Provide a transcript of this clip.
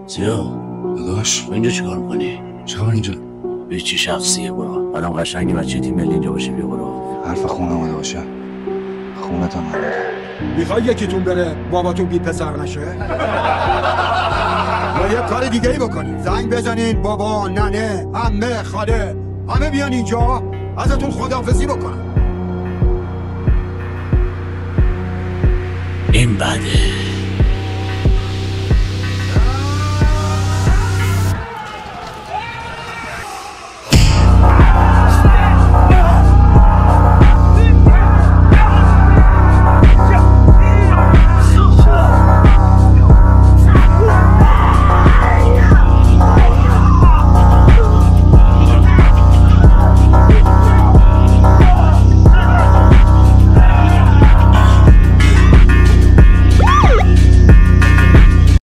سیا داداش اینجا چیکار میکنی؟ چرا اینجا؟ هیچی شخصیه برو. آدم قشنگی بچه تیم ملی اینجا باشه بیا برو. حرف خونه اومده باشه. خونت هم نداره. میخوای یکیتون بره باباتون بی پسر نشه؟ یا یه کار دیگه ای بکنید، زنگ بزنین بابا، ننه، عمه، خاله همه بیان اینجا ازتون خداحافظی بکنن. این بده.